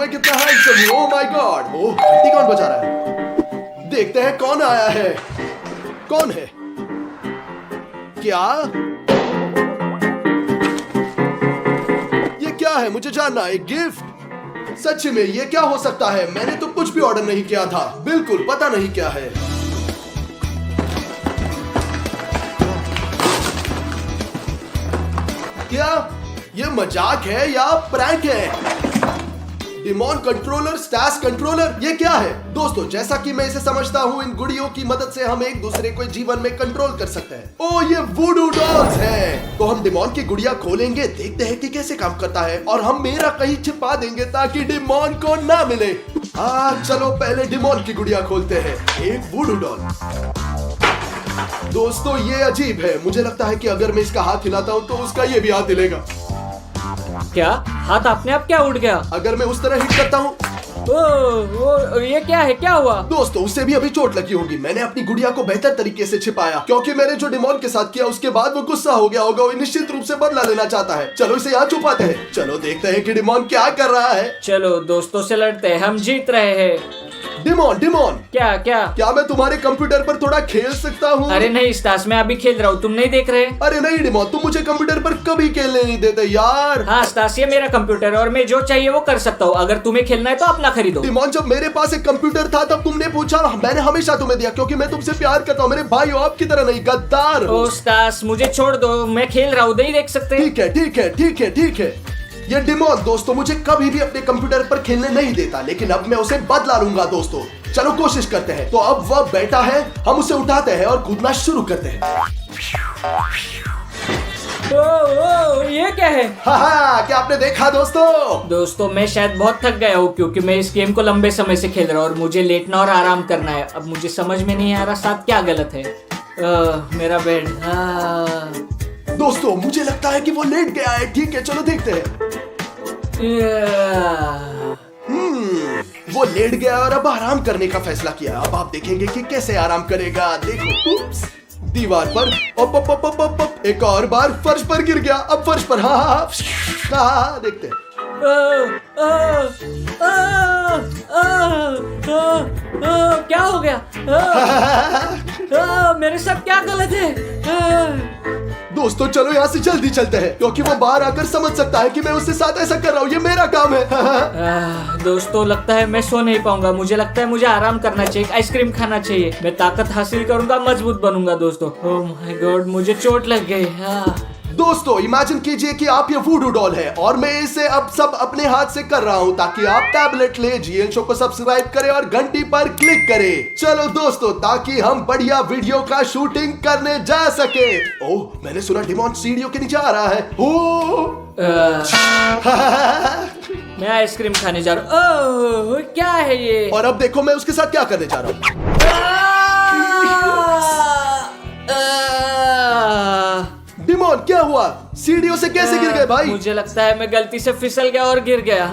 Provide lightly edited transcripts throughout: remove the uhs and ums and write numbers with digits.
मैं कितना हैंडसम हूँ। ओह माय गॉड, ओह घंटी कौन बजा रहा है? देखते हैं कौन आया है। कौन है? क्या ये क्या है? मुझे जानना है। गिफ्ट? सच में ये क्या हो सकता है? मैंने तो कुछ भी ऑर्डर नहीं किया था। बिल्कुल पता नहीं क्या है। क्या ये मजाक है या प्रैंक है? डिमॉन कंट्रोलर, स्टास कंट्रोलर, ये क्या है? दोस्तों जैसा कि मैं इसे समझता हूँ, इन गुड़ियों की मदद से हम एक दूसरे को जीवन में कंट्रोल कर सकते हैं। ओह ये वुडू डॉल्स हैं। तो हम डिमॉन की गुड़िया खोलेंगे, देखते हैं कि कैसे काम करता है, और हम मेरा कहीं छिपा देंगे ताकि डिमॉन को ना मिले। चलो पहले डिमॉन की गुड़िया खोलते हैं। एक वुडू डॉल। दोस्तों ये अजीब है। मुझे लगता है कि अगर मैं इसका हाथ हिलाता हूँ तो उसका ये भी हाथ हिलेगा। क्या हाथ अपने आप क्या उड़ गया? अगर मैं उस तरह हिट करता हूँ, ये क्या है? क्या हुआ? दोस्तों उसे भी अभी चोट लगी होगी। मैंने अपनी गुड़िया को बेहतर तरीके से छिपाया, क्योंकि मैंने जो डिमॉन के साथ किया उसके बाद वो गुस्सा हो गया होगा। वो निश्चित रूप से बदला लेना चाहता है। चलो इसे यहाँ छुपाते हैं। चलो देखते हैं कि डिमॉन क्या कर रहा है। चलो दोस्तों से लड़ते हैं, हम जीत रहे हैं। डिमॉन, डिमॉन, क्या मैं तुम्हारे कंप्यूटर पर थोड़ा खेल सकता हूँ? अरे नहीं स्टास, मैं अभी खेल रहा हूँ, तुम नहीं देख रहे? अरे नहीं डिमॉन, तुम मुझे कंप्यूटर पर कभी खेलने नहीं देते यार। हाँ स्टास, ये मेरा कंप्यूटर और मैं जो चाहिए वो कर सकता हूँ। अगर तुम्हें खेलना है तो अपना खरीदो। डिमॉन, जब मेरे पास एक कंप्यूटर था तब तुमने पूछा, मैंने हमेशा तुम्हें दिया, क्योंकि मैं तुमसे प्यार करता हूँ। मेरे भाई हो, आपकी तरह नहीं, गद्दार। ओ स्टास, मुझे छोड़ दो, मैं खेल रहा हूँ, नहीं देख सकते? ठीक है ठीक है ठीक है ठीक है। ये डिमॉन दोस्तों मुझे कभी भी अपने कंप्यूटर पर खेलने नहीं देता, लेकिन अब मैं उसे बदला लूंगा दोस्तों। चलो कोशिश करते हैं। तो अब वह बैठा है, हम उसे उठाते हैं और कूदना शुरू करते हैं। ये क्या है? क्या आपने देखा दोस्तों मैं शायद बहुत थक गया हूँ, क्योंकि मैं इस गेम को लंबे समय से खेल रहा हूँ और मुझे लेटना और आराम करना है। अब मुझे समझ में नहीं आ रहा साथ क्या गलत है। मेरा बेड। दोस्तों मुझे लगता है कि वो लेट गया है। ठीक है चलो देखते हैं। वो लेट गया और अब आराम करने का फैसला किया। अब आप देखेंगे कि कैसे आराम करेगा। देखो, उप्स, दीवार पर, op, एक और बार फर्श पर गिर गया। अब फर्श पर, हाँ देखते हैं। क्या हो गया? मेरे साथ क्या गलत है? दोस्तों चलो यहाँ से जल्दी चलते हैं, क्योंकि वो बाहर आकर समझ सकता है कि मैं उसके साथ ऐसा कर रहा हूँ। ये मेरा काम है। दोस्तों लगता है मैं सो नहीं पाऊंगा। मुझे लगता है मुझे आराम करना चाहिए, आइसक्रीम खाना चाहिए। मैं ताकत हासिल करूंगा, मजबूत बनूंगा दोस्तों। ओह माय गॉड, मुझे चोट लग गई। दोस्तों इमेजिन कीजिए कि आप ये वुडू डॉल है और मैं इसे अब सब अपने हाथ से कर रहा हूँ, ताकि आप टैबलेट ले, जीएल शो को सब्सक्राइब करें और घंटी पर क्लिक करें। चलो दोस्तों, ताकि हम बढ़िया वीडियो का शूटिंग करने जा सके। ओह मैंने सुना डिमॉन सीढ़ियों के नीचे आ रहा है। मैं आइसक्रीम खाने जा रहा हूँ। क्या है ये? और अब देखो मैं उसके साथ क्या करने जा रहा हूँ। डिमॉन क्या हुआ? सीढ़ियों से कैसे गिर गए भाई? मुझे लगता है मैं गलती से फिसल गया और गिर गया।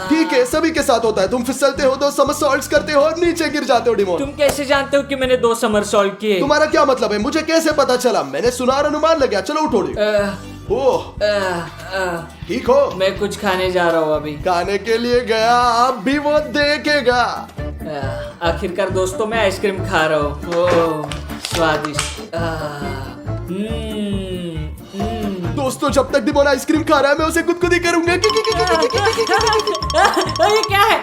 ठीक है, सभी के साथ होता है। तुम फिसलते हो, 2 समरसॉल्ट्स करते हो और नीचे गिर जाते हो। डिमॉन तुम कैसे जानते हो कि मैंने 2 समरसॉल्ट किए? तुम्हारा क्या मतलब है? मुझे कैसे पता चला? मैंने सुना और अनुमान लगा। चलो उठो। ठीक हो? मैं कुछ खाने जा रहा हूँ अभी। खाने के लिए गया, अब भी वो देखेगा। आखिरकार दोस्तों मैं आइसक्रीम खा रहा हूँ। स्वादिष्ट। दोस्तों जब तक डिमॉन आइसक्रीम खा रहा है मैं उसे गुदगुदी करूंगा। ये क्या है?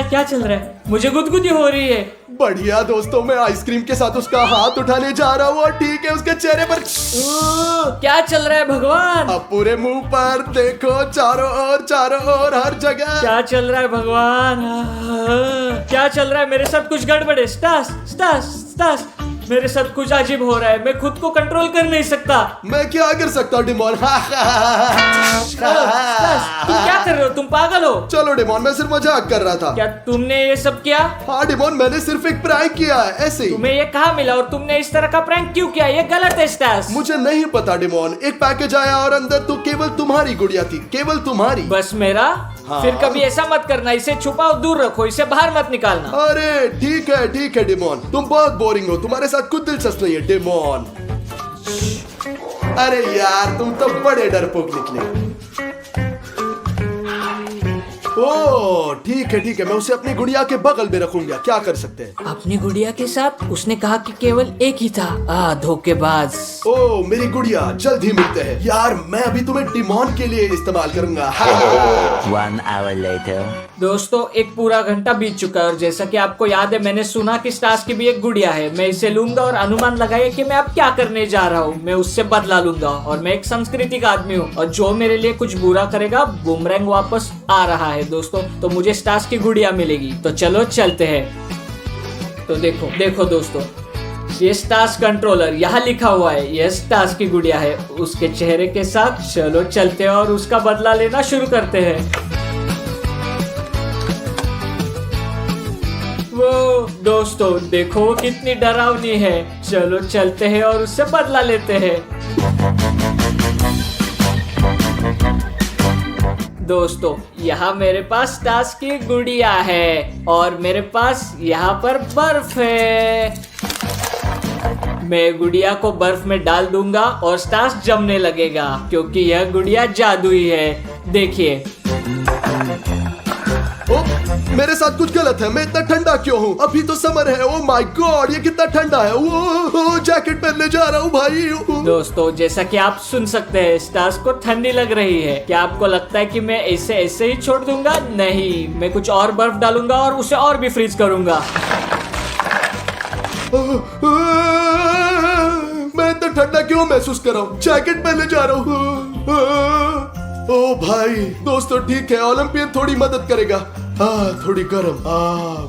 क्या चल रहा है? मुझे गुदगुदी हो रही है। बढ़िया दोस्तों, मैं आइसक्रीम के साथ उसका हाथ उठाने जा रहा हूँ और ठीक है उसके चेहरे पर क्या चल रहा है भगवान? अब पूरे मुंह पर देखो, चारों ओर हर जगह। क्या चल रहा है भगवान? क्या चल रहा है? मेरे साथ कुछ गड़बड़ है। स्टास, मेरे साथ कुछ अजीब हो रहा है। मैं खुद को कंट्रोल कर नहीं सकता। मैं क्या कर सकता हूँ डिमॉन? तुम क्या कर रहे हो? तुम पागल हो? चलो डिमॉन, मैं सिर्फ मजाक कर रहा था। क्या तुमने ये सब किया? हाँ डिमॉन, मैंने सिर्फ एक प्रैंक किया है, ऐसे ही। तुम्हें ये कहाँ मिला और तुमने इस तरह का प्रैंक क्यों किया? ये गलत है स्टास। मुझे नहीं पता डिमॉन। एक पैकेज आया और अंदर तो केवल तुम्हारी गुड़िया थी, केवल तुम्हारी। बस मेरा? हाँ। फिर कभी ऐसा मत करना। इसे छुपाओ, दूर रखो, इसे बाहर मत निकालना। अरे ठीक है डिमॉन, तुम बहुत बोरिंग हो, तुम्हारे साथ कुछ दिलचस्प नहीं है डिमॉन। अरे यार तुम तो बड़े डरपोक निकले। ओह ठीक है मैं उसे अपनी गुड़िया के बगल में रखूंगा। क्या कर सकते हैं? अपनी गुड़िया के साथ? उसने कहा कि केवल एक ही था। धोखेबाज। ओह मेरी गुड़िया, जल्द ही मिलते हैं यार। मैं अभी तुम्हें डिमॉन के लिए इस्तेमाल करूंगा। 1 hour later. दोस्तों एक पूरा घंटा बीत चुका है और जैसा कि आपको याद है मैंने सुना कि स्टार्स की भी एक गुड़िया है। मैं इसे लूंगा और अनुमान लगाइए कि मैं अब क्या करने जा रहा हूँ। मैं उससे बदला लूंगा और मैं एक सांस्कृतिक आदमी हूँ और जो मेरे लिए कुछ बुरा करेगा बूमरैंग वापस आ रहा है दोस्तों। तो मुझे स्टार्स की गुड़िया मिलेगी। तो चलो चलते हैं। तो देखो दोस्तों, ये स्टार्स कंट्रोलर यहाँ लिखा हुआ है। ये स्टार्स की गुड़िया है उसके चेहरे के साथ। चलो चलते हैं और उसका बदला लेना शुरू करते हैं। वो दोस्तों देखो वो कितनी डरावनी है। चलो चलते हैं और उससे बदला लेते हैं। दोस्तों यहाँ मेरे पास स्टार्स की गुड़िया है और मेरे पास यहाँ पर बर्फ है। मैं गुड़िया को बर्फ में डाल दूंगा और स्टार्स जमने लगेगा क्योंकि यह गुड़िया जादुई है। देखिए मेरे साथ कुछ गलत है। मैं इतना ठंडा क्यों हूँ? अभी तो समर है। ओह माय गॉड, ये कितना ठंडा है। वो जैकेट पहनने जा रहा हूँ भाई। दोस्तों जैसा कि आप सुन सकते हैं स्टार्स को ठंडी लग रही है। क्या आपको लगता है कि मैं इसे ऐसे ही छोड़ दूंगा? नहीं, मैं कुछ और बर्फ डालूंगा और उसे और भी फ्रीज करूंगा। मैं इतना ठंडा क्यों महसूस कर रहा हूँ? जैकेट पहनने जा रहा हूँ। ओ भाई दोस्तों ठीक है, ओलंपियन थोड़ी मदद करेगा। थोड़ी गर्म,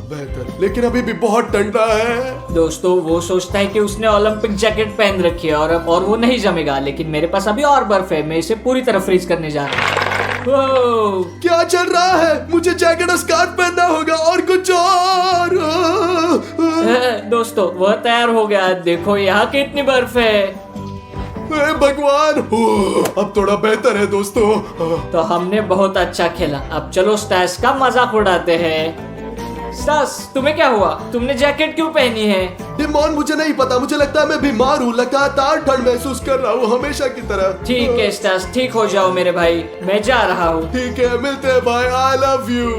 बेहतर, लेकिन अभी भी बहुत ठंडा है। दोस्तों वो सोचता है कि उसने ओलंपिक जैकेट पहन रखी है और वो नहीं जमेगा, लेकिन मेरे पास अभी और बर्फ है। मैं इसे पूरी तरह फ्रीज करने जा रहा हूँ। क्या चल रहा है? मुझे जैकेट और स्कार्फ पहनना होगा और कुछ और। दोस्तों वह तैयार हो गया। देखो यहाँ कितनी बर्फ है। भगवान, अब थोड़ा बेहतर है दोस्तों। तो हमने बहुत अच्छा खेला। अब चलो स्टार्स का मजाक उड़ाते हैं। स्टार्स तुम्हें क्या हुआ? तुमने जैकेट क्यों पहनी है? डिमॉन मुझे नहीं पता, मुझे लगता है मैं बीमार हूँ। लगातार ठंड महसूस कर रहा हूँ हमेशा की तरह। ठीक है स्टार्स, ठीक हो जाओ मेरे भाई, मैं जा रहा हूँ। ठीक है मिलते हैं भाई, आई लव यू।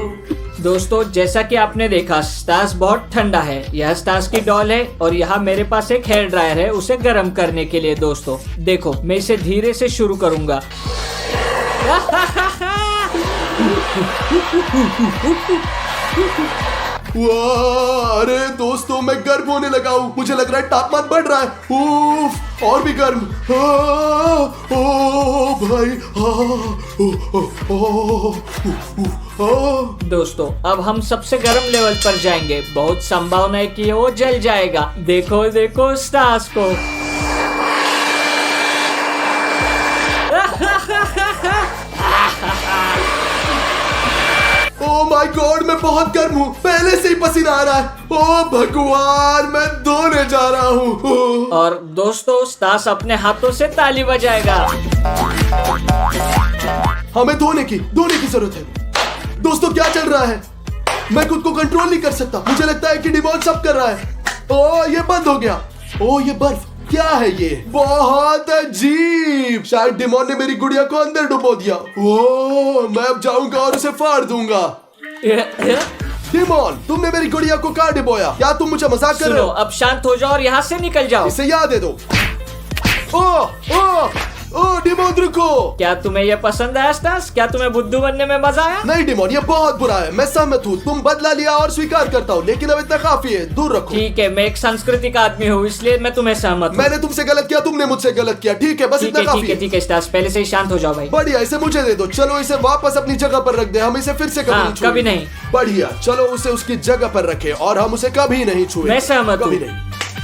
दोस्तों जैसा कि आपने देखा स्टार्स बहुत ठंडा है। यह स्टार्स की डॉल है और यहाँ मेरे पास एक हेयर ड्रायर है उसे गर्म करने के लिए। दोस्तों देखो मैं इसे धीरे से शुरू करूंगा। वाह, अरे दोस्तों मैं गर्म होने लगा हूँ। मुझे लग रहा है तापमान बढ़ रहा है। उफ, और भी गर्म। ओ भाई। दोस्तों अब हम सबसे गर्म लेवल पर जाएंगे। बहुत संभावना है कि वो जल जाएगा। देखो देखो स्टार्स को। ओह माय गॉड, मैं बहुत गर्म हूँ। पहले से ही पसीना आ रहा है। ओह भगवान, मैं धोने जा रहा हूँ। और दोस्तों स्टार्स अपने हाथों से ताली बजाएगा। हमें धोने की जरूरत है। दोस्तों क्या चल रहा है? मैं खुद को कंट्रोल नहीं कर सकता। मुझे लगता है कि डिमॉन सब कर रहा है। ओह ये बंद हो गया। ओह ये बर्फ क्या है? ये बहुत अजीब। शायद डिमॉन ने मेरी गुड़िया को अंदर डुबो दिया। ओह मैं अब जाऊंगा और उसे फाड़ दूंगा। डिमॉन तुमने मेरी गुड़िया को कहाँ डुबोया? क्या तुम मुझे मजाक कर रहे हो? अब शांत हो जाओ और यहाँ से निकल जाओ। इसे याद दे दो। ओह डिमॉन रुको। क्या तुम्हें यह पसंद आया स्टार्स? क्या तुम्हें बुद्धू बनने में मजा आया? नहीं डिमॉन, ये बहुत बुरा है। मैं सहमत हूँ। तुम बदला लिया और स्वीकार करता हूँ, लेकिन अब इतना काफी है। दूर रखो। ठीक है, मैं एक सांस्कृतिक आदमी हूँ इसलिए मैं तुम्हें सहमत हूँ। मैंने तुमसे गलत किया, तुमने मुझसे गलत किया। ठीक है बस इतना काफी है। ठीक है स्टार्स, पहले से ही शांत हो जाओ भाई। बढ़िया, इसे मुझे दे दो। चलो इसे वापस अपनी जगह पर रख दे। हम इसे फिर से कभी नहीं। बढ़िया, चलो उसे उसकी जगह पर रखे और हम उसे कभी नहीं छुए। मैं सहमत हूँ। कभी नहीं।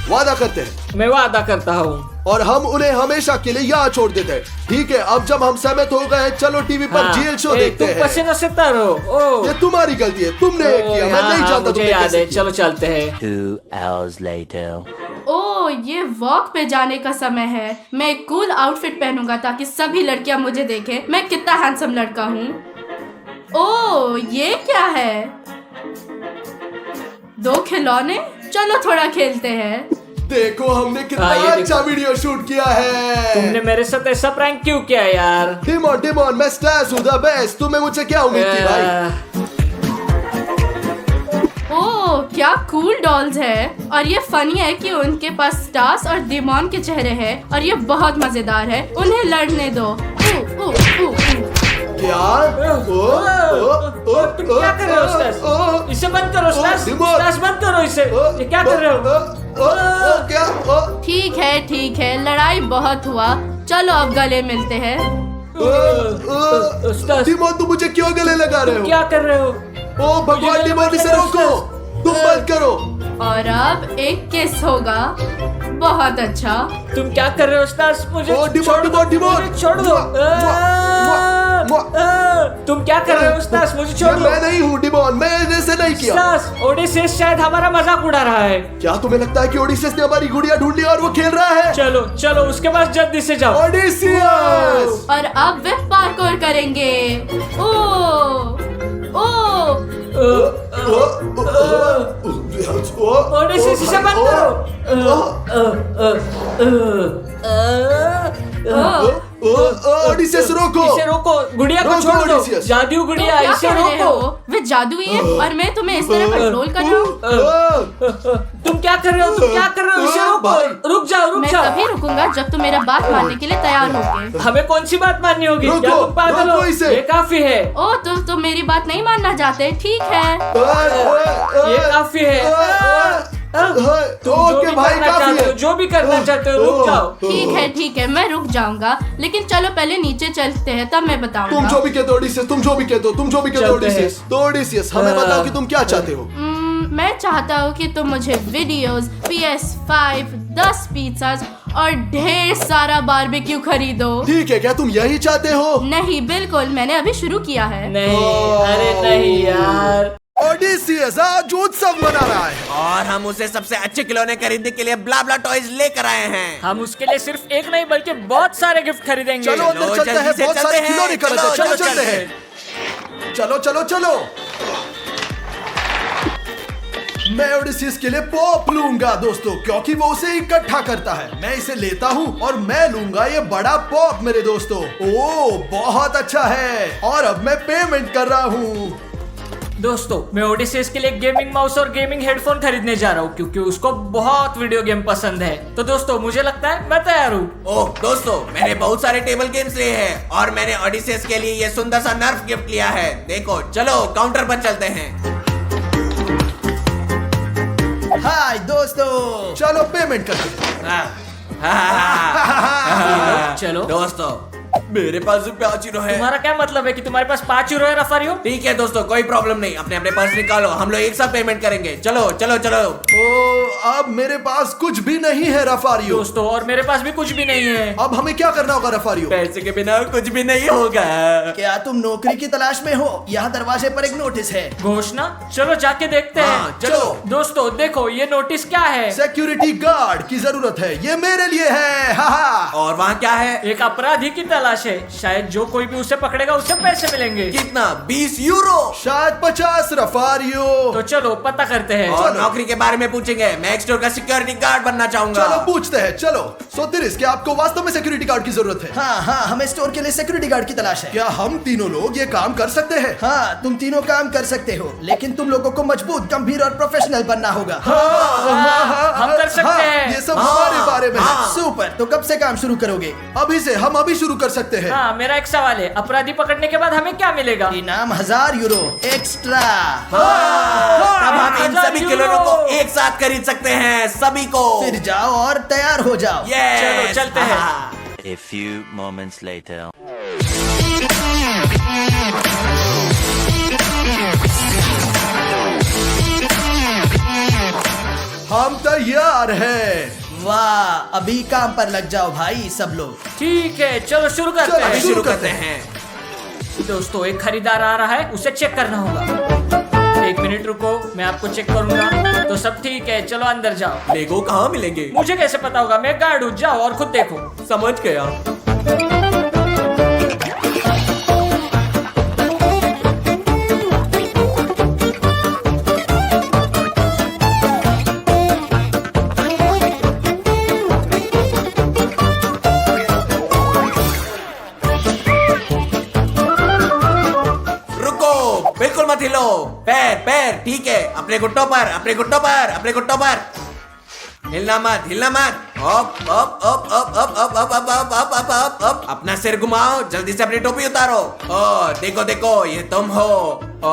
वादा करते हैं। मैं वादा करता हूँ। और हम उन्हें हमेशा के लिए यहाँ छोड़ देते हैं। ठीक है, अब जब हम सहमत हो गए, चलो टीवी पर जीएल शो देखते हैं। तुम पसीनों से तरो। ये तुम्हारी गलती है, तुमने किया। मैं नहीं जानता मुझे याद है। चलो चलते हैं। 2 hours later. ओह ये वॉक पे जाने का समय है। मैं एक कूल आउटफिट पहनूंगा ताकि सभी लड़कियां मुझे देखें मैं कितना हैंडसम लड़का हूँ। ओह ये क्या है? 2 खिलौने? चलो थोड़ा खेलते हैं। देखो हमने कितना हाँ, ये अच्छा वीडियो शूट किया है। तुमने मेरे साथ ऐसा प्रैंक क्यों किया यार? डिमोन मैं स्टास हूँ, द बेस्ट। तुम्हें मुझसे क्या उम्मीद थी भाई? ओह क्या कूल डॉल्स है। और ये फनी है कि उनके पास स्टार्स और डिमॉन के चेहरे हैं और ये बहुत मजेदार है। उन्हें लड़ने दो। क्या? तुम क्या कर रहे हो स्टास? इसे बंद करो स्टास। स्टास बंद करो इसे। ये क्या कर रहे हो? क्या? ठीक है लड़ाई बहुत हुआ, चलो अब गले मिलते हैं। स्टास डिमोन तुम मुझे क्यों गले लगा रहे हो? क्या कर रहे हो? ओ भगवान डिमोन इसे रोको, तुम बंद करो। और अब एक किस होगा। बहुत अच्छा। तुम क्या कर रहे हो स्टास? मुझे ओ, डिमोन, छोड़ दो, डिमोन। मुझे छोड़ दो। तुम क्या कर रहे हो स्टास? मुझे छोड़ दो। मैं नहीं हूँ डिमोन, मैंने ऐसे नहीं किया। स्टास ओडिसेस शायद हमारा मजाक उड़ा रहा है। क्या तुम्हें लगता है कि ओडिसियस ने हमारी गुड़िया ढूंढ लिया और वो खेल रहा है? चलो चलो उसके पास जल्दी से जाओ। ओडिसियस! और अब वे पार्कोर करेंगे। ओडिसेस इसे बंद करो। ओडिसियस रोको। इसे रोको, गुड़िया को रोको, छोड़ दो। ओडिसियस। जादू तुम गुड़िया क्या इसे कह रहे रोको। हो? वे जादुई है और मैं तुम्हें इस तरह कंट्रोल कर रहा हूँ। तुम क्या कर रहे हो? तुम क्या कर रहे हो? इसे रोको। रुक जाओ रुक मैं जाओ। तभी रुकूंगा जब तुम मेरा बात मानने के लिए तैयार होगे। हमें कौन सी बात माननी होगी? रोको, क्या तुम पागल हो? रोको इसे। ये काफी है। ओ तो तुम मेरी बात नहीं मानना चाहते? ठीक है। ये काफी है। तुम जो ओके भी भाई करना काफी चाहते हो, है। जो भी करना चाहते हो रुक जाओ। ठीक है मैं रुक जाऊंगा, लेकिन चलो पहले नीचे चलते हैं तब मैं तुम बताऊंगा। जो भी कहते हो ओडिसियस, तुम जो भी कहते हो, तुम जो भी कहते हो चलते हैं। ओडिसियस। तो ओडिसियस हमें बताओ कि तुम क्या चाहते हो? मैं चाहता हूँ कि तुम मुझे वीडियोस, PS5, 10 पिज़्ज़ास और ढेर सारा बारबेक्यू खरीदो। ठीक है, क्या तुम यही चाहते हो? नहीं बिल्कुल, मैंने अभी शुरू किया है। नहीं अरे नहीं यार। ओडिसियस आज उत्सव मना रहा है। और हम उसे सबसे अच्छे खिलौने खरीदने के लिए ब्ला ब्ला टॉयज लेकर आए हैं। हम उसके लिए सिर्फ एक नहीं बल्कि बहुत सारे गिफ्ट खरीदेंगे। चलो अंदर चलते हैं, जल्दी से बहुत चलते सारे हैं। खिलौने खरीदते हैं। चलो, चलो चलो, चलते हैं। चलो चलो चलो। मैं ओडिसियस के लिए पॉप लूंगा दोस्तों, क्योंकि वो उसे इकट्ठा करता है। मैं इसे लेता हूँ और मैं लूंगा ये बड़ा पॉप मेरे दोस्तों। ओह बहुत अच्छा है। और अब मैं पेमेंट कर रहा हूँ। दोस्तों मैं ओडिसेस के लिए गेमिंग माउस और गेमिंग हेडफोन खरीदने जा रहा हूँ क्योंकि उसको बहुत वीडियो गेम पसंद है। तो दोस्तों मुझे लगता है मैं तैयार हूँ। ओह दोस्तों, मैंने बहुत सारे टेबल गेम्स लिए हैं और मैंने ओडिसेस के लिए ये सुंदर सा नर्फ गिफ्ट लिया है। देखो चलो काउंटर पर चलते हैं। हाय दोस्तों, चलो पेमेंट करते हैं। चलो दोस्तों मेरे पास भी 5 यूरो है। तुम्हारा क्या मतलब है कि तुम्हारे पास 5 यूरो है रफारियो? ठीक है दोस्तों, कोई प्रॉब्लम नहीं। अपने अपने पर्स निकालो, हम लोग एक साथ पेमेंट करेंगे। चलो चलो चलो। ओ अब मेरे पास कुछ भी नहीं है रफारियो। दोस्तों और मेरे पास भी कुछ भी नहीं है। अब हमें क्या करना होगा रफारियो? पैसे के बिना कुछ भी नहीं होगा। क्या तुम नौकरी की तलाश में हो? यहाँ दरवाजे पर एक नोटिस है। घोषणा? चलो जाके देखते हैं। हाँ, चलो। दोस्तों देखो ये नोटिस क्या है? सिक्योरिटी गार्ड की जरूरत है, ये मेरे लिए है। हा और वहाँ क्या है? एक अपराधी की तलाश है, शायद जो कोई भी उसे पकड़ेगा उसे पैसे मिलेंगे। कितना? 20 यूरो। शायद 50 रफारियो। तो चलो पता करते हैं। और नौकरी के बारे में पूछेंगे। मैं एक स्टोर का सिक्योरिटी गार्ड बनना चाहूंगा। चलो पूछते हैं। चलो सोतिरिस, क्या आपको वास्तव में सिक्योरिटी गार्ड की जरूरत है? हाँ हमें स्टोर के लिए सिक्योरिटी गार्ड की तलाश है। क्या हम तीनों लोग ये काम कर सकते हैं? हाँ तुम तीनों काम कर सकते हो, लेकिन तुम लोगों को मजबूत, गंभीर और प्रोफेशनल बनना होगा। हम कर सकते हैं। ये सब हमारे बारे में है। सुपर, तो कब से काम शुरू करोगे? अभी से, हम अभी शुरू कर सकते हैं। हाँ मेरा एक सवाल है, अपराधी पकड़ने के बाद हमें क्या मिलेगा? इनाम 1000 यूरो एक्स्ट्रा। तब हम इन 1000 सभी यूरो। खिलौनों को एक साथ खरीद सकते हैं, सभी को। फिर जाओ और तैयार हो जाओ। Yes! चलो, चलते हैं। हाँ। A few moments later. हम तैयार हैं। वाह, अभी काम पर लग जाओ भाई सब लोग। ठीक है चलो शुरू करते चलो, हैं। अभी शुरू करते हैं। दोस्तों एक खरीदार आ रहा है, उसे चेक करना होगा। 1 मिनट रुको, मैं आपको चेक करूंगा। तो सब ठीक है, चलो अंदर जाओ। लेगो कहाँ मिलेंगे? मुझे कैसे पता होगा? मैं गार्ड हूँ, जाओ और खुद देखो। समझ गया। पैर पैर ठीक है, अपने घुटनों पर, अपने घुटनों पर, अपने घुटनों पर। हिलना मत, हिलना मत। Up up up up up up up up up up up up up. अपना सिर घुमाओ, जल्दी से अपनी टोपी उतारो। ओ देखो देखो, ये तुम हो। ओ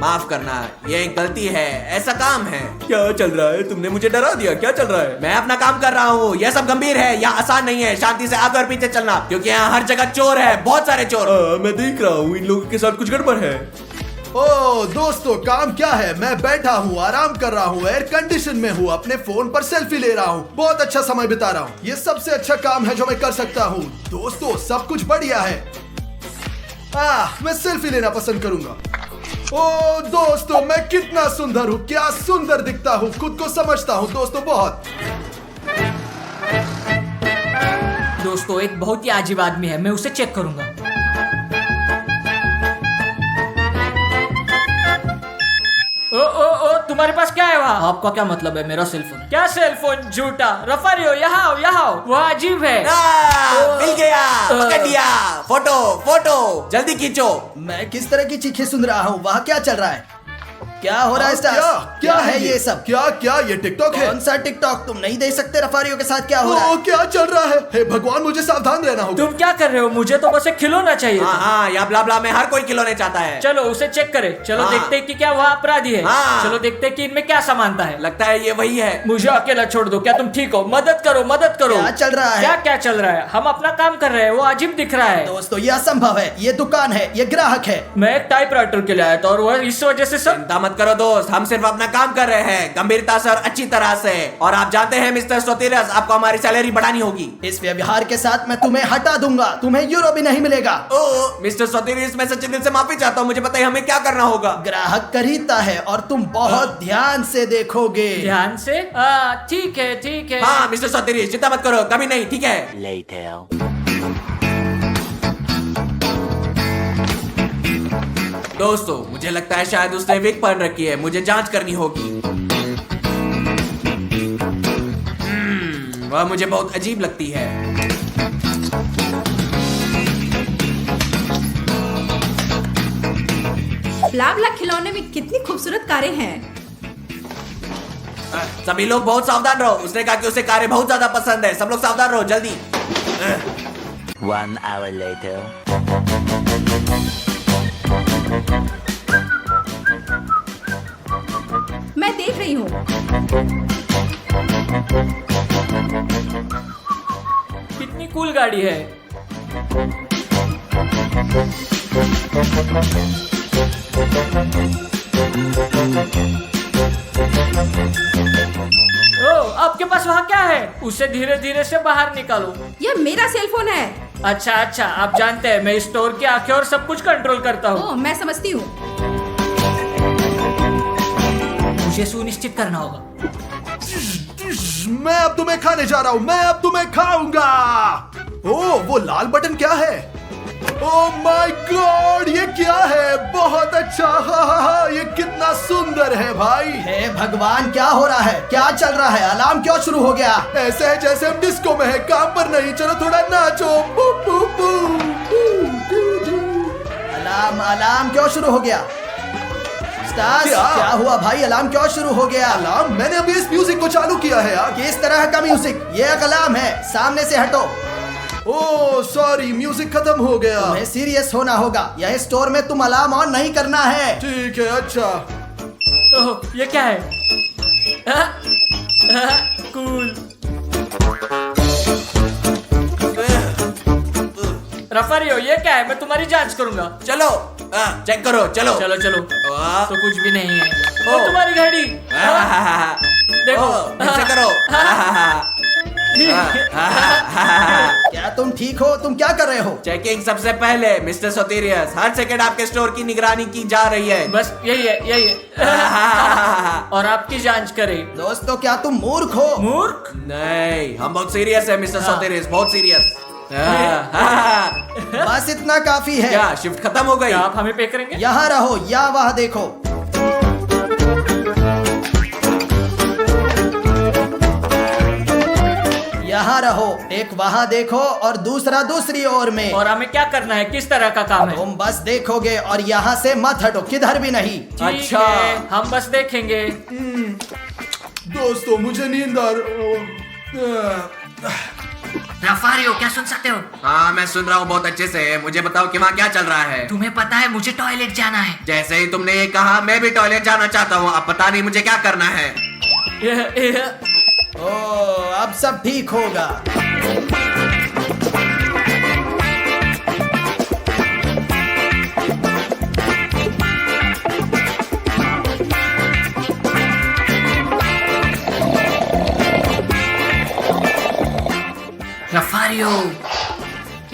माफ करना, ये एक गलती है, ऐसा काम है। क्या चल रहा है? तुमने मुझे डरा दिया। क्या चल रहा है? मैं अपना काम कर रहा हूँ, यह सब गंभीर है, यहाँ आसान नहीं है। शांति से आगे और पीछे चलना, क्योंकि यहाँ हर जगह चोर है, बहुत सारे चोर। मैं देख रहा हूँ इन लोगों के साथ कुछ गड़बड़ है। ओ दोस्तों, काम क्या है? मैं बैठा हूँ, आराम कर रहा हूँ, एयर कंडीशन में हूँ, अपने फोन पर सेल्फी ले रहा हूँ, बहुत अच्छा समय बिता रहा हूँ। ये सबसे अच्छा काम है जो मैं कर सकता हूँ। दोस्तों, सब कुछ बढ़िया है। मैं सेल्फी लेना पसंद करूंगा। ओ दोस्तों, मैं कितना सुंदर हूँ, क्या सुंदर दिखता हूँ, खुद को समझता हूँ दोस्तों, बहुत। दोस्तों, एक बहुत ही अजीब आदमी है, मैं उसे चेक करूंगा। ओ ओ ओ, तुम्हारे पास क्या है वहाँ? आपका क्या मतलब है? मेरा सेलफोन। क्या सेलफोन? झूठा। रफारियो, यहाँ आओ, यहाँ आओ। वह अजीब है। मिल गया, पकड़ लिया। फोटो फोटो जल्दी खींचो। मैं किस तरह की चीखें सुन रहा हूँ? वहाँ क्या चल रहा है? क्या हो रहा है स्टार्स? क्या है ये सब? क्या ये टिकटॉक है? कौन सा टिकटॉक? तुम नहीं देख सकते रफारियों के साथ क्या हो रहा है? क्या चल रहा है? हे भगवान, मुझे सावधान रहना होगा। तुम क्या कर रहे हो? मुझे तो बस एक खिलौना चाहिए था। हाँ, यहाँ ब्ला ब्ला में हर कोई खिलौने चाहता है। चलो उसे चेक करें। चलो हाँ। देखते हैं कि क्या वह अपराधी है। हाँ। चलो देखते हैं कि इनमें क्या समानता है। लगता है ये वही है। मुझे अकेला छोड़ दो। क्या तुम ठीक हो? मदद करो, मदद करो। क्या चल रहा है? क्या क्या चल रहा है? हम अपना काम कर रहे हैं, वो अजीब दिख रहा है। दोस्तों, ये असंभव है। ये दुकान है, ये ग्राहक है। मैं एक टाइपराइटर के लिए आया था और वह इस वजह से सब। चिंता मत करो दोस्त, हम सिर्फ अपना काम कर रहे हैं, गंभीरता से और अच्छी तरह से। और आप जानते हैं मिस्टर सोतिरस, आपको हमारी सैलरी बढ़ानी होगी। इस व्यवहार के साथ मैं तुम्हें हटा दूंगा, तुम्हें यूरो भी नहीं मिलेगा। ओ मिस्टर सोतिरस, मैं सच्चे दिल से माफी चाहता हूँ, मुझे पता है हमें क्या करना होगा। ग्राहक खरीदता है और तुम बहुत ध्यान से देखोगे। ध्यान से? ठीक है, ठीक है। हाँ मिस्टर सोतिरस, चिंता मत करो, कभी नहीं, ठीक है। Later. दोस्तों, मुझे लगता है शायद उसने विग पहन रखी है, मुझे जांच करनी होगी। वह मुझे बहुत अजीब लगती है। ब्ला ब्ला खिलौने में कितनी खूबसूरत कारें हैं। सभी लोग बहुत सावधान रहो, उसने कहा कि उसे कारें बहुत ज्यादा पसंद है। सब लोग सावधान रहो, जल्दी। 1 hour later. मैं देख रही हूँ। कितनी कूल गाड़ी है। ओ, आपके पास वहाँ क्या है? उसे धीरे धीरे से बाहर निकालो। यह मेरा सेलफोन है। अच्छा अच्छा, आप जानते हैं मैं स्टोर की आंखें और सब कुछ कंट्रोल करता हूँ। ओह, मैं समझती हूँ। मुझे सुनिश्चित करना होगा। मैं अब तुम्हें खाने जा रहा हूँ, मैं अब तुम्हें खाऊंगा। ओ, वो लाल बटन क्या है? ओह माय गॉड, ये क्या है? बहुत अच्छा। हा, ये कितना सुंदर है भाई। हे भगवान, क्या हो रहा है? क्या चल रहा है? अलार्म क्यों शुरू हो गया? ऐसे है जैसे हम डिस्को में है, काम पर नहीं। चलो थोड़ा नाचो। पू, पू, पू, अलार्म अलार्म क्यों शुरू हो गया? स्टार्स, क्या हुआ भाई? अलार्म क्यों शुरू हो गया? अलार्म? मैंने अभी इस म्यूजिक को चालू किया है यार। किस तरह का म्यूजिक? ये एक अलार्म है, सामने से हटो। ओह सॉरी, म्यूजिक खत्म हो गया। तुम्हें सीरियस होना होगा, यह स्टोर में तुम अलार्म ऑन नहीं करना है। ठीक है, अच्छा। ओह, ये क्या है? कूल। रफारियो, ये क्या है? मैं तुम्हारी जांच करूंगा। चलो चेक करो, चलो चलो चलो। वाह। तो कुछ भी नहीं है। ओ, तुम्हारी घड़ी। देखो। ऐसे करो। क्या तुम ठीक हो? तुम क्या कर रहे हो? चेकिंग सबसे पहले मिस्टर सोतिरियस, हर सेकंड आपके स्टोर की निगरानी की जा रही है। बस यही है, यही है। और आपकी जांच करें। दोस्तों, क्या तुम मूर्ख हो? मूर्ख? नहीं, हम बहुत सीरियस है मिस्टर सोतिरियस, बहुत सीरियस। बस इतना काफी है। क्या शिफ्ट खत्म हो गई? क्या आप हमें पे करेंगे? यहाँ रहो या वहाँ देखो। यहाँ रहो, एक वहाँ देखो और दूसरा दूसरी ओर में। और हमें क्या करना है? किस तरह का काम है? तुम बस देखोगे और यहाँ से मत हटो, किधर भी नहीं। ठीक अच्छा। है, हम बस देखेंगे। दोस्तों मुझे नींद आ रफारियो, क्या सुन सकते हो? हाँ मैं सुन रहा हूँ बहुत अच्छे से। मुझे बताओ कि वहाँ क्या चल रहा है। तुम्हें पता है मुझे टॉयलेट जाना है। जैसे ही तुमने ये कहा मैं भी टॉयलेट जाना चाहता हूँ। अब पता नहीं मुझे क्या करना है। ओ, अब सब ठीक होगा। रफारियो,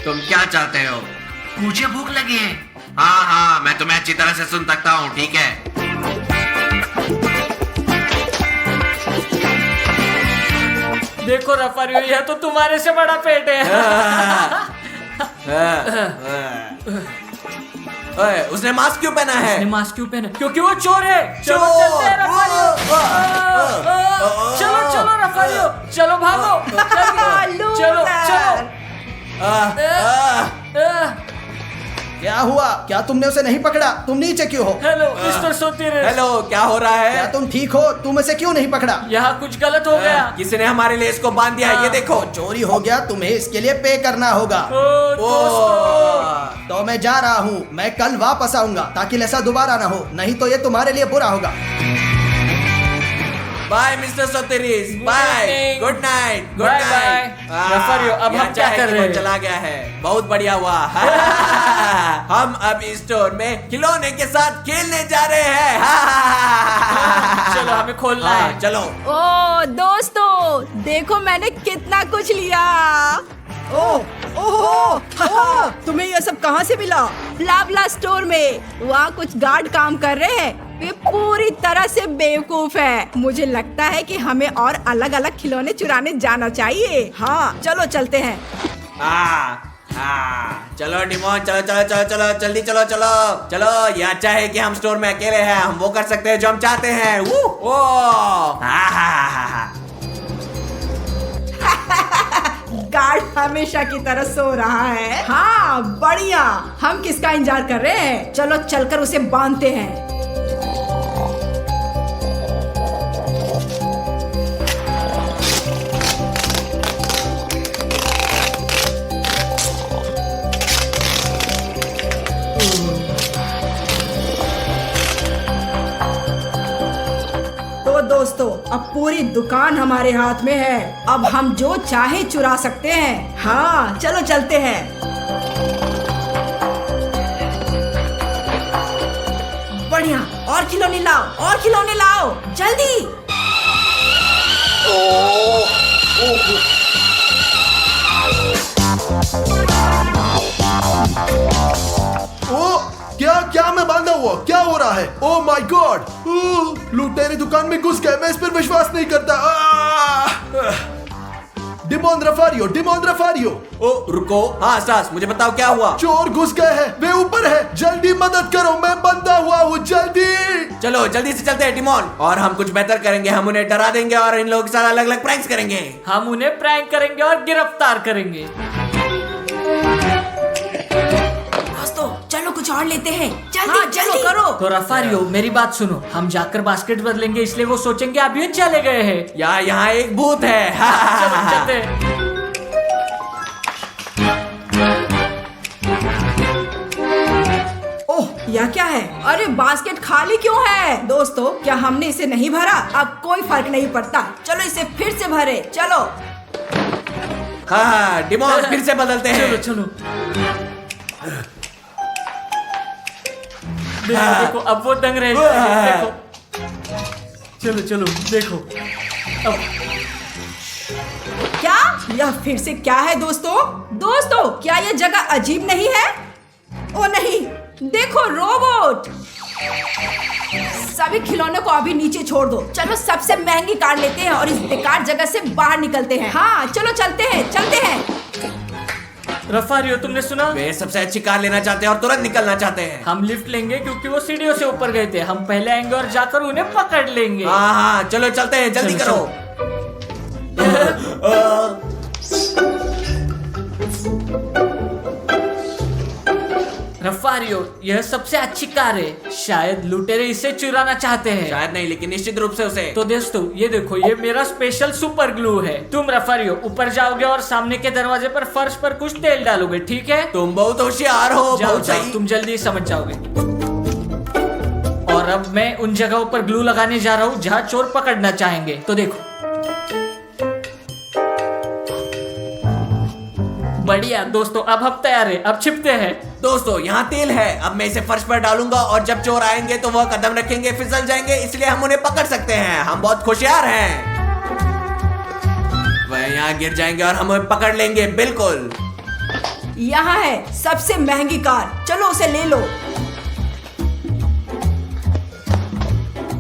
तुम क्या चाहते हो? मुझे भूख लगी है। हाँ हाँ, मैं तुम्हें अच्छी तरह से सुन सकता हूँ, ठीक है। देखो रफारियो, यह तो तुम्हारे से बड़ा पेट है। ओए, उसने मास्क क्यों पहना है? उसने मास्क क्यों पहना? क्योंकि वो चोर है। चलो चोर! चलते हैं रफारियो। चलो चलो रफारियो, चलो भागो। चलो चलो। क्या हुआ? क्या तुमने उसे नहीं पकड़ा? तुम नीचे क्यों हो? Hello mister सोतीरे। हेलो, क्या हो रहा क्या है? तुम ठीक हो? तुम उसे क्यों नहीं पकड़ा? यहाँ कुछ गलत हो गया। किसी ने हमारे लिए इसको बांध दिया है, ये देखो। चोरी हो गया, तुम्हें इसके लिए पे करना होगा। ओ, दोस्तों। तो मैं जा रहा हूँ, मैं कल वापस आऊंगा ताकि ऐसा दोबारा ना हो, नहीं तो ये तुम्हारे लिए बुरा होगा। Bye mister Soteris, bye, evening. Good night, good Bye, night. bye. रफारियो, अब हम क्या कर रहे हैं? चला गया है, बहुत बढ़िया हुआ। हम अब इस स्टोर में खिलौने के साथ खेलने जा रहे हैं। चलो हमें खोलना हाँ, है। चलो। ओ दोस्तों, देखो मैंने कितना कुछ लिया। ओह, तुम्हें ये सब कहाँ से मिला? ब्ला स्टोर में। वहाँ कुछ गार्ड काम कर रहे हैं। वे पूरी तरह से बेवकूफ है। मुझे लगता है कि हमें और अलग अलग खिलौने चुराने जाना चाहिए। हाँ चलो चलते हैं। चलो डिमोन, चलो चलो चलो चलो, जल्दी चलो चलो चलो। ये अच्छा है कि हम स्टोर में अकेले हैं, हम वो कर सकते हैं जो हम चाहते हैं। गार्ड हमेशा की तरह सो रहा है। हाँ बढ़िया। हम किसका इंतजार कर रहे हैं? चलो चलकर उसे बांधते हैं। तो दोस्तों, अब पूरी दुकान हमारे हाथ में है। अब हम जो चाहे चुरा सकते हैं। हाँ चलो चलते हैं। बढ़िया, और खिलौने लाओ, और खिलौने लाओ, जल्दी। ओ क्या क्या मैं बांधा हुआ? क्या हो रहा है? Oh my God! लुटेरे दुकान में घुस गए। मैं इस पर विश्वास नहीं करता। Demon रफारियो, demon रफारियो। ओ रुको, हाँ सास, मुझे बताओ क्या हुआ? चोर घुस गए हैं, वे ऊपर है। जल्दी मदद करो, मैं बंधा हुआ हूँ, जल्दी। चलो जल्दी से चलते हैं डिमोन, और हम कुछ बेहतर करेंगे। हम उन्हें डरा देंगे और इन लोगों के साथ अलग अलग प्रैंक्स करेंगे। हम उन्हें प्रैंक करेंगे और गिरफ्तार करेंगे। दोस्तों चलो कुछ और लेते हैं। जल्दी चलो करो। तो रफारियो, मेरी बात सुनो, हम जाकर बास्केट बदलेंगे, इसलिए वो सोचेंगे आप यूं चले गए हैं। यहाँ एक भूत है। चलो चलते हैं। ओह, यह क्या है? अरे बास्केट खाली क्यों है? दोस्तों, क्या हमने इसे नहीं भरा? अब कोई फर्क नहीं पड़ता, चलो इसे फिर से भरे। चलो। हाँ डिमोन, फिर से बदलते हैं। चलो चलो। देखो देखो, अब वो दंग रहे हैं। देखो, चलो चलो देखो। अब क्या यह फिर से क्या है दोस्तों? दोस्तों, क्या यह जगह अजीब नहीं है? ओ नहीं, देखो रोबोट। सभी खिलौनों को अभी नीचे छोड़ दो। चलो सबसे महंगी कार लेते हैं और इस बेकार जगह से बाहर निकलते हैं। हाँ चलो चलते हैं, चलते हैं। रफारियो, तुमने सुना? वे सबसे अच्छी कार लेना चाहते हैं और तुरंत निकलना चाहते हैं। हम लिफ्ट लेंगे क्योंकि वो सीढ़ियों से ऊपर गए थे। हम पहले आएंगे और जाकर उन्हें पकड़ लेंगे। हाँ हाँ, चलो चलते हैं, जल्दी चलो, करो। रफारियो, यह सबसे अच्छी कार है। शायद लुटेरे इसे चुराना चाहते हैं। शायद नहीं, लेकिन निश्चित रूप से उसे। तो दोस्तों ये देखो, ये मेरा स्पेशल सुपर ग्लू है। तुम रफारियो ऊपर जाओगे और सामने के दरवाजे पर फर्श पर कुछ तेल डालोगे, ठीक है? तुम बहुत होशियार हो। जाओ बहुत जाओ, सही। तुम जल्दी समझ जाओगे। और अब मैं उन जगहों पर ग्लू लगाने जा रहा हूँ जहाँ चोर पकड़ना चाहेंगे। तो देखो, बढ़िया दोस्तों, अब हम तैयार हैं। अब छिपते हैं। दोस्तों यहाँ तेल है। अब मैं इसे फर्श पर डालूंगा और जब चोर आएंगे तो वह कदम रखेंगे, फिसल जाएंगे, इसलिए हम उन्हें पकड़ सकते हैं। हम बहुत होशियार हैं। वह यहाँ गिर जाएंगे और हम उन्हें पकड़ लेंगे। बिल्कुल। यहाँ है सबसे महंगी कार, चलो उसे ले लो।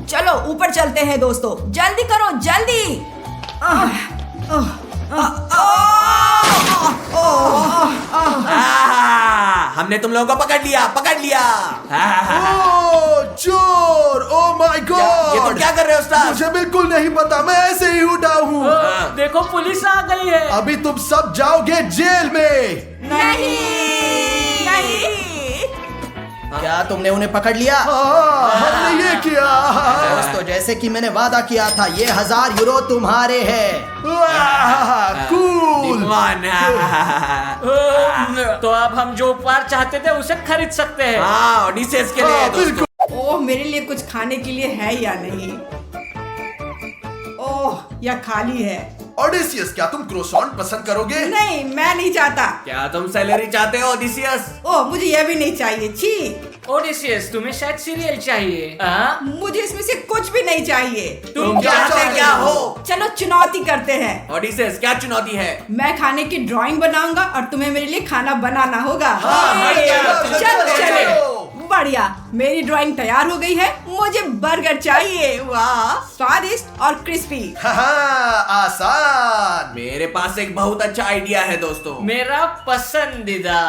चलो ऊपर चलते हैं दोस्तों, जल्दी करो जल्दी। हमने तुम लोगों को पकड़ लिया, पकड़ लिया। ओ चोर! ओ माय ये गॉड! तुम क्या कर रहे हो स्टार? मुझे बिल्कुल नहीं पता, मैं ऐसे ही उठा हूँ। देखो पुलिस आ गई है। अभी तुम सब जाओगे जेल में। नहीं नहीं। क्या तुमने उन्हें पकड़ लिया? हमने ये किया। दोस्तों, जैसे कि मैंने वादा किया था, ये 1000 यूरो तुम्हारे हैं। कूल। तो अब हम जो उपहार चाहते थे उसे खरीद सकते हैं। हाँ, ओडिसेस के लिए दोस्तों। ओह, मेरे लिए कुछ खाने के लिए है या नहीं? ओह, यह खाली है। ओडिसियस, क्या तुम क्रोसॉन्ट पसंद करोगे? नहीं, मैं नहीं चाहता। क्या तुम सैलरी चाहते हो ओडिसियस? ओह, मुझे यह भी नहीं चाहिए। छी, ओडिसियस, तुम्हें शायद सीरियल चाहिए। हाँ? मुझे इसमें से कुछ भी नहीं चाहिए। तुम चाहते क्या हो? चलो चुनौती करते हैं। ओडिसेस, क्या चुनौती है? मैं खाने की ड्राइंग बनाऊंगा और तुम्हें मेरे लिए खाना बनाना होगा। चलो, चलो चलो। बढ़िया, मेरी ड्राइंग तैयार हो गई है। मुझे बर्गर चाहिए। वाह, स्वादिष्ट और क्रिस्पी। आसान। मेरे पास एक बहुत अच्छा आइडिया है दोस्तों। मेरा पसंदीदा।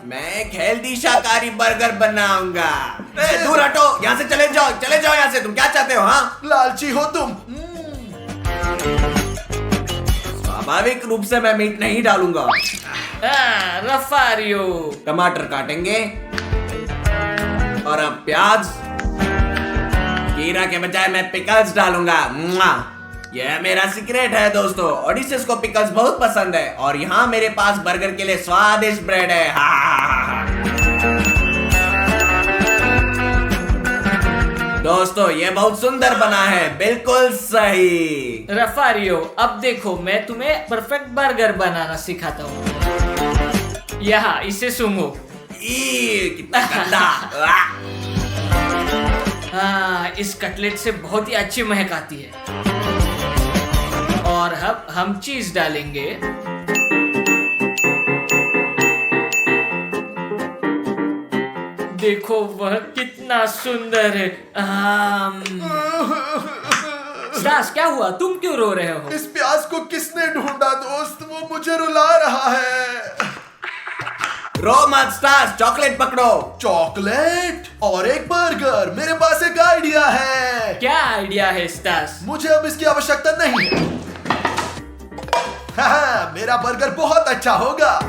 मैं एक हेल्दी शाकाहारी बर्गर बनाऊंगा। दूर हटो, यहाँ से चले जाओ यहाँ से। तुम क्या चाहते हो? हाँ, लालची हो तुम। स्वाभाविक रूप से मैं मीट नहीं डालूंगा। रफारियो, टमाटर काटेंगे और अब प्याज। खीरा के बजाय मैं पिकल्स डालूंगा। यह मेरा सीक्रेट है दोस्तों। ओडिसेस को पिकल्स बहुत पसंद है और यहाँ मेरे पास बर्गर के लिए स्वादिष्ट ब्रेड है। दोस्तों, ये बहुत सुंदर बना है। बिल्कुल सही। रफारियो, अब देखो, मैं तुम्हें परफेक्ट बर्गर बनाना सिखाता हूँ। यहाँ इसे सूंघो। कितना गंदा। हाँ, इस कटलेट से बहुत ही अच्छी महक आती है। और अब हम चीज डालेंगे। देखो वह कितना सुंदर है। स्टास, क्या हुआ? तुम क्यों रो रहे हो? इस प्याज को किसने ढूंढा दोस्त? वो मुझे रुला रहा है। रो मत स्टार्स, चॉकलेट पकड़ो। चॉकलेट और एक बर्गर। मेरे पास एक आइडिया है। क्या आइडिया है स्टास? मुझे अब इसकी आवश्यकता नहीं है। हाँ, मेरा बर्गर बहुत अच्छा होगा।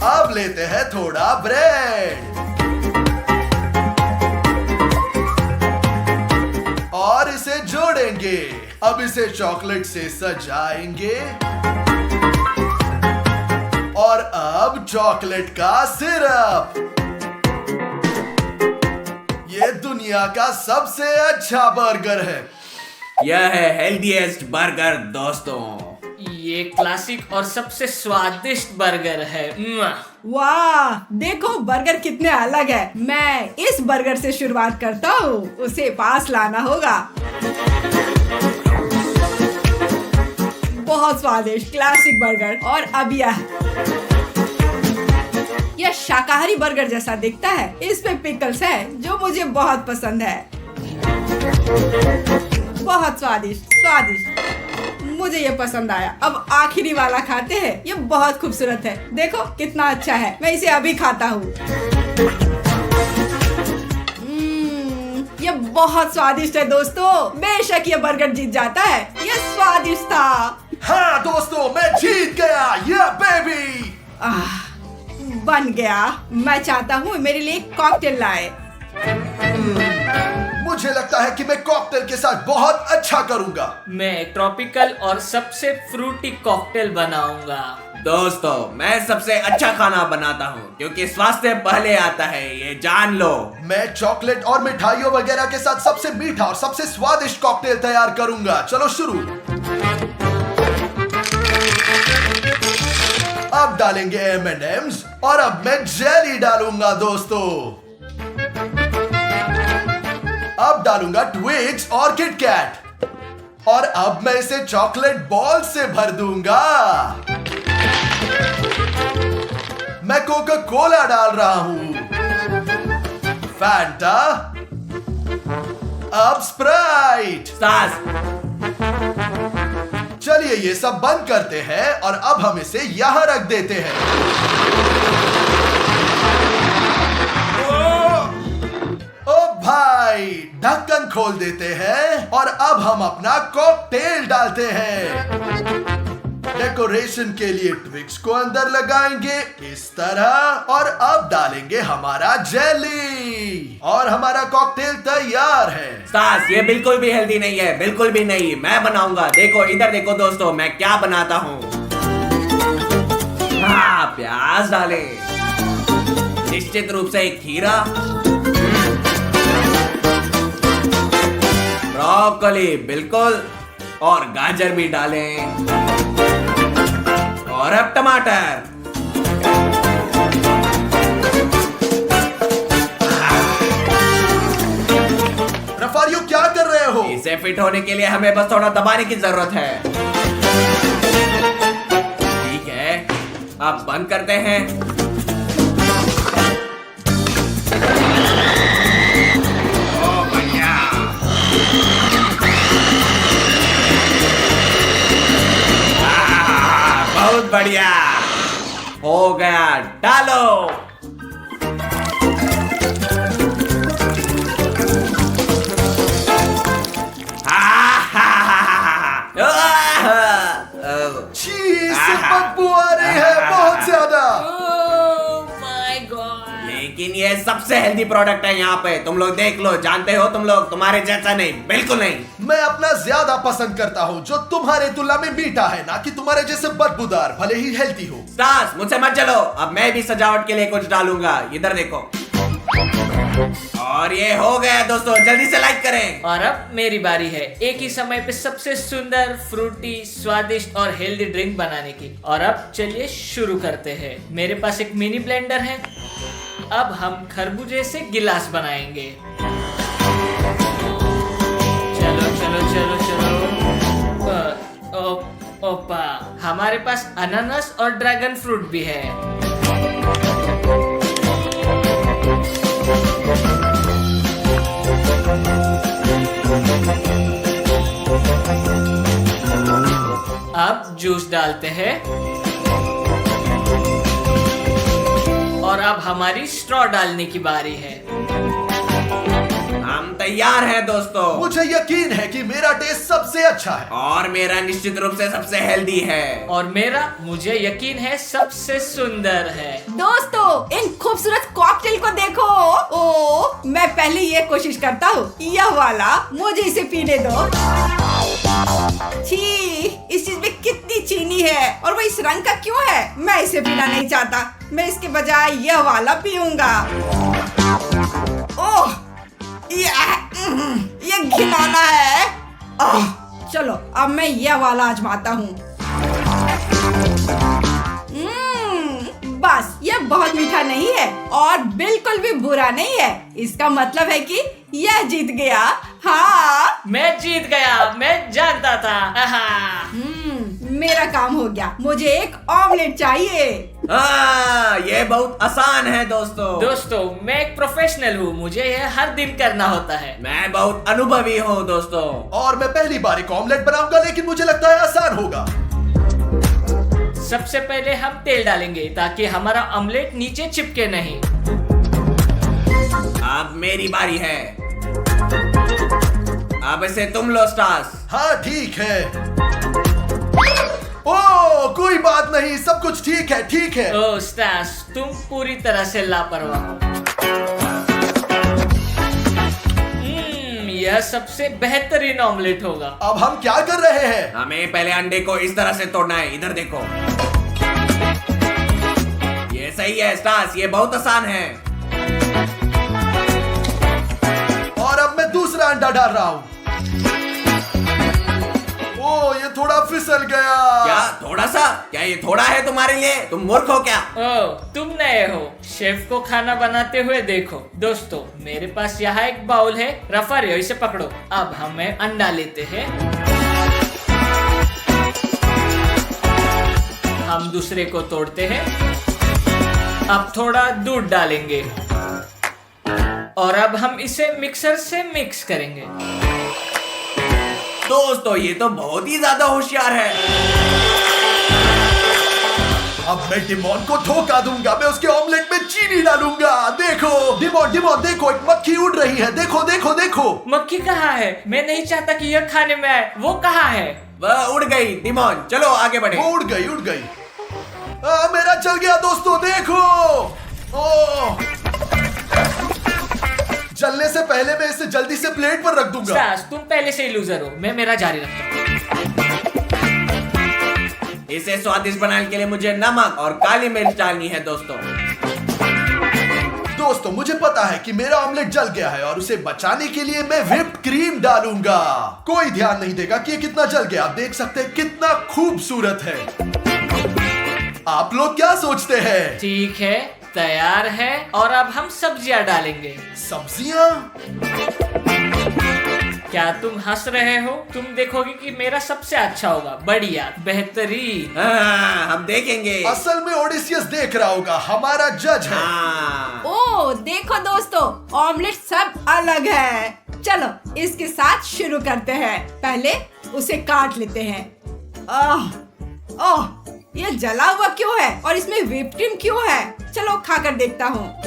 अब लेते हैं थोड़ा ब्रेड और इसे जोड़ेंगे। अब इसे चॉकलेट से सजाएंगे और अब चॉकलेट का सिरप। ये दुनिया का सबसे अच्छा बर्गर है। यह है हेल्दीएस्ट बर्गर दोस्तों। ये क्लासिक और सबसे स्वादिष्ट बर्गर है। वाह, देखो बर्गर कितने अलग है। मैं इस बर्गर से शुरुआत करता हूँ। उसे पास लाना होगा। बहुत स्वादिष्ट क्लासिक बर्गर। और अब यह शाकाहारी बर्गर जैसा दिखता है। इसमें पिकल्स है जो मुझे बहुत पसंद है। बहुत स्वादिष्ट। मुझे ये पसंद आया। अब आखिरी वाला खाते हैं। ये बहुत खूबसूरत है। देखो कितना अच्छा है। मैं इसे अभी खाता हूँ। ये बहुत स्वादिष्ट है दोस्तों। बेशक ये बर्गर जीत जाता है। ये स्वादिष्ट था। हाँ दोस्तों, मैं जीत गया, ये बेबी। बन गया। मैं चाहता हूँ मेरे लिए एक कॉकटेल लाए। मुझे लगता है कि मैं कॉकटेल के साथ बहुत अच्छा करूंगा। मैं ट्रॉपिकल और सबसे फ्रूटी कॉकटेल बनाऊंगा। दोस्तों, मैं सबसे अच्छा खाना बनाता हूँ क्योंकि स्वास्थ्य पहले आता है, ये जान लो। मैं चॉकलेट और मिठाइयों वगैरह के साथ सबसे मीठा और सबसे स्वादिष्ट कॉकटेल तैयार करूंगा। चलो शुरू। अब डालेंगे M&M's और अब मैं जेली डालूंगा दोस्तों। अब डालूंगा ट्विक्स और किटकैट और अब मैं इसे चॉकलेट बॉल से भर दूंगा। मैं कोका कोला डाल रहा हूं, फैंटा, अब स्प्राइट। सास, चलिए ये सब बंद करते हैं और अब हम इसे यहां रख देते हैं। ओ भाई, ढक्कन खोल देते हैं और अब हम अपना कॉकटेल डालते हैं। डेकोरेशन के लिए ट्विक्स को अंदर लगाएंगे इस तरह और अब डालेंगे हमारा जेली और हमारा कॉकटेल तैयार है। सास, ये बिल्कुल भी हेल्दी नहीं है, बिल्कुल भी नहीं। मैं बनाऊंगा। देखो, इधर देखो दोस्तों, मैं क्या बनाता हूँ। हाँ, प्याज डाले, निश्चित रूप से एक खीरा, ब्रोकोली बिल्कुल, और गाजर भी डालें, और अब टमाटर। रफारियो, क्या कर रहे हो? इसे फिट होने के लिए हमें बस थोड़ा दबाने की जरूरत है। ठीक है, अब बंद करते हैं। ओ बढ़िया। बहुत बढ़िया हो गया। डालो। छी, इससे बदबू आ रही है बहुत ज्यादा। My God. लेकिन ये सबसे हेल्दी प्रोडक्ट है यहाँ पे। तुम लोग देख लो, जानते हो तुम लोग, तुम्हारे जैसा नहीं, बिल्कुल नहीं। मैं अपना ज्यादा पसंद करता हूँ जो तुम्हारे तुलना में मीठा है, ना कि तुम्हारे जैसे बदबूदार, भले ही हेल्दी हो। सास, मुझसे मत चलो। अब मैं भी सजावट के लिए कुछ डालूंगा। इधर देखो। और ये हो गया दोस्तों, जल्दी से लाइक करें। और अब मेरी बारी है एक ही समय पे सबसे सुंदर, फ्रूटी, स्वादिष्ट और हेल्दी ड्रिंक बनाने की। और अब चलिए शुरू करते हैं। मेरे पास एक मिनी ब्लेंडर है। अब हम खरबूजे से गिलास बनाएंगे। चलो चलो चलो चलो। ओपा, हमारे पास अनानास और ड्रैगन फ्रूट भी है। अब जूस डालते हैं और अब हमारी स्ट्रॉ डालने की बारी है। हम तैयार हैं दोस्तों। मुझे यकीन है कि मेरा टेस्ट सबसे अच्छा है और मेरा निश्चित रूप से सबसे हेल्दी है। और मेरा, मुझे यकीन है, सबसे सुंदर है। दोस्तों, इन खूबसूरत कॉकटेल को देखो। ओ, मैं पहले ये कोशिश करता हूँ। यह वाला, मुझे इसे पीने दो। छी, इस चीज में कितनी चीनी है और वो इस रंग का क्यों है? मैं इसे पीना नहीं चाहता। मैं इसके बजाय यह वाला पीऊंगा। ओह, ये घिनौना है। चलो, अब मैं यह वाला आजमाता हूँ। बस, ये बहुत मीठा नहीं है और बिल्कुल भी बुरा नहीं है। इसका मतलब है कि यह जीत गया। हाँ, मैं जीत गया, मैं जानता था। मेरा काम हो गया। मुझे एक ऑमलेट चाहिए। हाँ, ये बहुत आसान है दोस्तों। दोस्तों, मैं एक प्रोफेशनल हूँ, मुझे यह हर दिन करना होता है। मैं बहुत अनुभवी हूँ दोस्तों। और मैं पहली बार एक ऑमलेट बनाऊंगा, लेकिन मुझे लगता है आसान होगा। सबसे पहले हम तेल डालेंगे ताकि हमारा ऑमलेट नीचे चिपके नहीं। अब मेरी बारी है। अब इसे तुम लो स्टार्स। हाँ ठीक है। ओ कोई बात नहीं, सब कुछ ठीक है, ठीक है। ओ स्टास, तुम पूरी तरह से लापरवाह हो। यह सबसे बेहतरीन ऑमलेट होगा। अब हम क्या कर रहे हैं? हमें पहले अंडे को इस तरह से तोड़ना है। इधर देखो, ये सही है स्टास, ये बहुत आसान है। और अब मैं दूसरा अंडा डाल रहा हूँ। ओ ये थोड़ा फिसल गया। क्या थोड़ा सा? क्या ये थोड़ा है तुम्हारे लिए? तुम मूर्ख हो क्या? ओ तुम नए हो, शेफ को खाना बनाते हुए देखो। दोस्तों मेरे पास यहाँ एक बाउल है, रफारियो इसे पकड़ो। अब हमें अंडा लेते हैं, हम दूसरे को तोड़ते हैं। अब थोड़ा दूध डालेंगे और अब हम इसे मिक्सर से मिक्स करेंगे। दोस्तों ये तो बहुत ही ज्यादा होशियार है। अब मैं डिमोन को धोखा दूंगा, मैं उसके ऑमलेट में चीनी डालूंगा। देखो डिमोन, डिमोन देखो, एक मक्खी उड़ रही है। देखो देखो देखो। मक्खी कहाँ है? मैं नहीं चाहता कि यह खाने में आए। वो कहाँ है? वह उड़ गई। डिमोन चलो आगे बढ़े। वो उड़ गई, उड़ गई। मेरा चल गया दोस्तों, देखो। ओ जलने से पहले मैं इसे जल्दी से प्लेट पर रख दूंगा। स्टास, तुम पहले से ही लूजर हो, मैं मेरा जारी रखता हूँ। इसे स्वादिष्ट बनाने के लिए मुझे नमक और काली मिर्च डालनी है दोस्तों। दोस्तों मुझे पता है कि मेरा ऑमलेट जल गया है और उसे बचाने के लिए मैं व्हिप्ड क्रीम डालूंगा। कोई ध्यान नहीं देगा कि ये कितना जल गया। आप देख सकते हैं कितना खूबसूरत है। आप लोग क्या सोचते हैं? ठीक है, तैयार है। और अब हम सब्जियां डालेंगे। सब्जियां? क्या तुम हंस रहे हो? तुम देखोगे कि मेरा सबसे अच्छा होगा, बढ़िया, बेहतरीन। हम देखेंगे। असल में ओडिसियस देख रहा होगा, हमारा जज है। ओ देखो दोस्तों, ऑमलेट सब अलग है। चलो इसके साथ शुरू करते हैं। पहले उसे काट लेते हैं। ओह ये जला हुआ क्यों है और इसमें व्हिप क्रीम क्यों है? चलो खाकर देखता हूँ।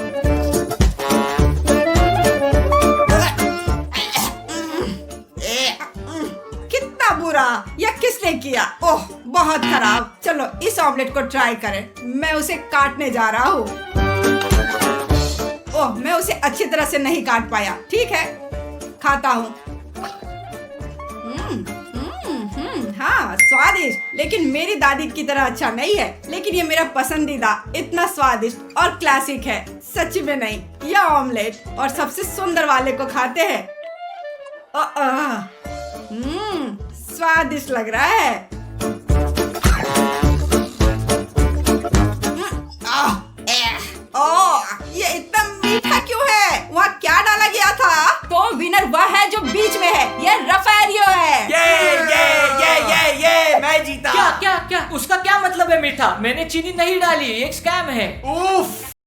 कितना बुरा, यह किसने किया? ओह बहुत खराब। चलो इस ऑमलेट को ट्राई करें। मैं उसे काटने जा रहा हूँ। ओह मैं उसे अच्छी तरह से नहीं काट पाया। ठीक है, खाता हूँ। हाँ स्वादिष्ट, लेकिन मेरी दादी की तरह अच्छा नहीं है। लेकिन ये मेरा पसंदीदा, इतना स्वादिष्ट और क्लासिक है। सच में नहीं, यह ऑमलेट और सबसे सुंदर वाले को खाते हैं। स्वादिष्ट लग रहा है। ये इतना मीठा क्यों है? वहाँ क्या डाला गया था? तो विनर वह है जो बीच में है, ये रफारियो है। ये मैं जीता। क्या क्या क्या? उसका क्या मतलब है मीठा? मैंने चीनी नहीं डाली, एक स्कैम है। उफ।